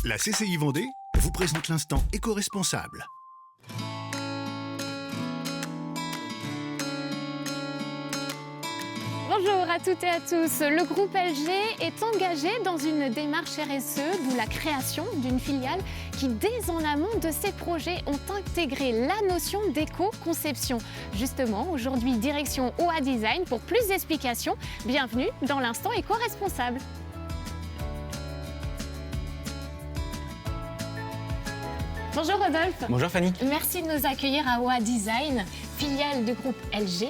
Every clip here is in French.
La CCI Vendée vous présente l'instant éco-responsable. Bonjour à toutes et à tous. Le groupe LG est engagé dans une démarche RSE, d'où la création d'une filiale qui, dès en amont de ses projets, ont intégré la notion d'éco-conception. Justement, aujourd'hui, direction OA Design pour plus d'explications. Bienvenue dans l'instant éco-responsable. Bonjour Rodolphe. Bonjour Fanny. Merci de nous accueillir à OA Design, filiale du groupe LG.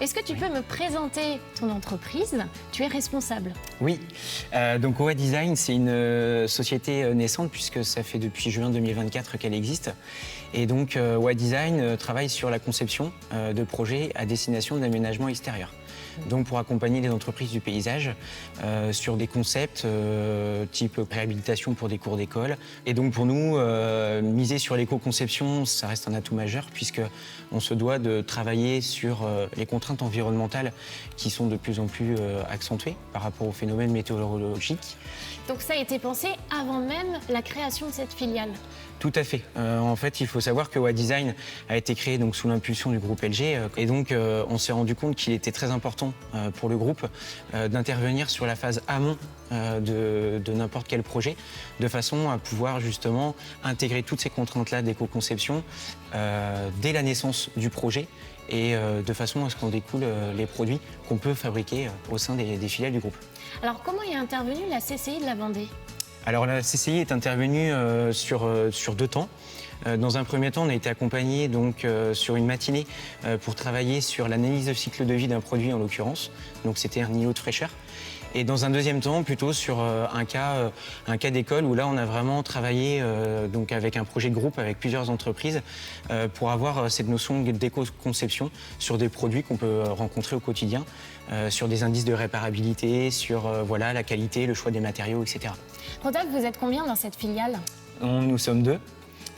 Est-ce que tu peux me présenter ton entreprise? Tu es responsable. Oui, donc OA Design, c'est une société naissante puisque ça fait depuis juin 2024 qu'elle existe. Et donc OA Design travaille sur la conception de projets à destination de l'aménagement extérieur. Donc pour accompagner les entreprises du paysage sur des concepts type réhabilitation pour des cours d'école. Et donc pour nous, miser sur l'éco-conception, ça reste un atout majeur puisqu'on se doit de travailler sur les contraintes environnementales qui sont de plus en plus accentuées par rapport aux phénomènes météorologiques. Donc ça a été pensé avant même la création de cette filiale? Tout à fait. En fait, il faut savoir que OA Design a été créé donc, sous l'impulsion du groupe LG. Et donc, on s'est rendu compte qu'il était très important pour le groupe d'intervenir sur la phase amont de n'importe quel projet, de façon à pouvoir justement intégrer toutes ces contraintes-là d'éco-conception dès la naissance du projet et de façon à ce qu'on découle les produits qu'on peut fabriquer au sein des filiales du groupe. Alors, comment est intervenue la CCI de la Vendée ? Alors la CCI est intervenue sur 2 temps. Dans un premier temps, on a été accompagné donc, sur une matinée pour travailler sur l'analyse de cycle de vie d'un produit en l'occurrence. Donc c'était un îlot de fraîcheur. Et dans un deuxième temps, plutôt sur un cas d'école où là, on a vraiment travaillé donc avec un projet de groupe avec plusieurs entreprises pour avoir cette notion d'éco-conception sur des produits qu'on peut rencontrer au quotidien, sur des indices de réparabilité, sur voilà, la qualité, le choix des matériaux, etc. Rodolphe, vous êtes combien dans cette filiale? Nous sommes 2.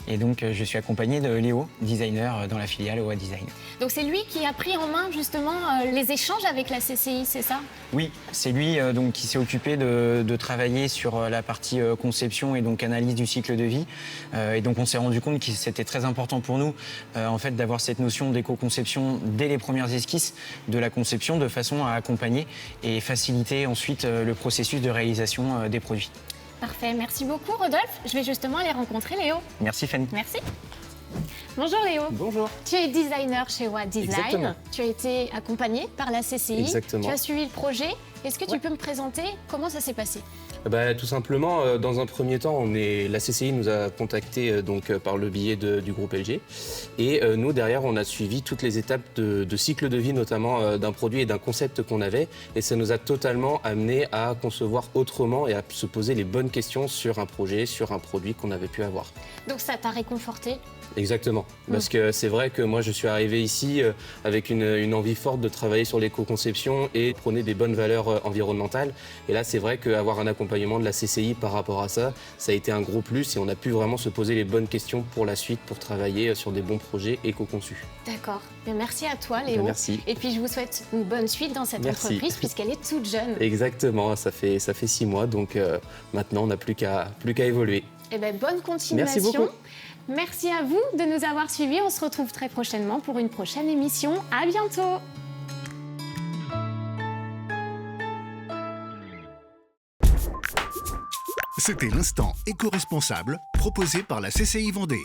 Et donc, je suis accompagné de Léo, designer dans la filiale OA Design. Donc, c'est lui qui a pris en main justement les échanges avec la CCI, c'est ça? Oui, c'est lui donc, qui s'est occupé de travailler sur la partie conception et donc analyse du cycle de vie. Et donc, on s'est rendu compte que c'était très important pour nous en fait, d'avoir cette notion d'éco-conception dès les premières esquisses de la conception, de façon à accompagner et faciliter ensuite le processus de réalisation des produits. Parfait, merci beaucoup Rodolphe. Je vais justement aller rencontrer Léo. Merci Fanny. Merci. Bonjour Léo. Bonjour. Tu es designer chez OA Design. Exactement. Tu as été accompagné par la CCI. Exactement. Tu as suivi le projet. Est-ce que tu peux me présenter comment ça s'est passé? Tout simplement, dans un premier temps, la CCI nous a contactés par le biais du groupe LG. Et nous, derrière, on a suivi toutes les étapes de cycle de vie, notamment d'un produit et d'un concept qu'on avait. Et ça nous a totalement amené à concevoir autrement et à se poser les bonnes questions sur un projet, sur un produit qu'on avait pu avoir. Donc ça t'a réconforté? Exactement, parce que c'est vrai que moi je suis arrivé ici avec une envie forte de travailler sur l'éco-conception et prôner des bonnes valeurs environnementales. Et là c'est vrai qu'avoir un accompagnement de la CCI par rapport à ça, ça a été un gros plus et on a pu vraiment se poser les bonnes questions pour la suite, pour travailler sur des bons projets éco-conçus. D'accord, merci à toi Léo. Merci. Et puis je vous souhaite une bonne suite dans cette entreprise puisqu'elle est toute jeune. Exactement, ça fait 6 mois, donc maintenant on n'a plus qu'à évoluer. Eh bien, bonne continuation. Merci beaucoup. Merci à vous de nous avoir suivis. On se retrouve très prochainement pour une prochaine émission. À bientôt. C'était l'instant éco-responsable proposé par la CCI Vendée.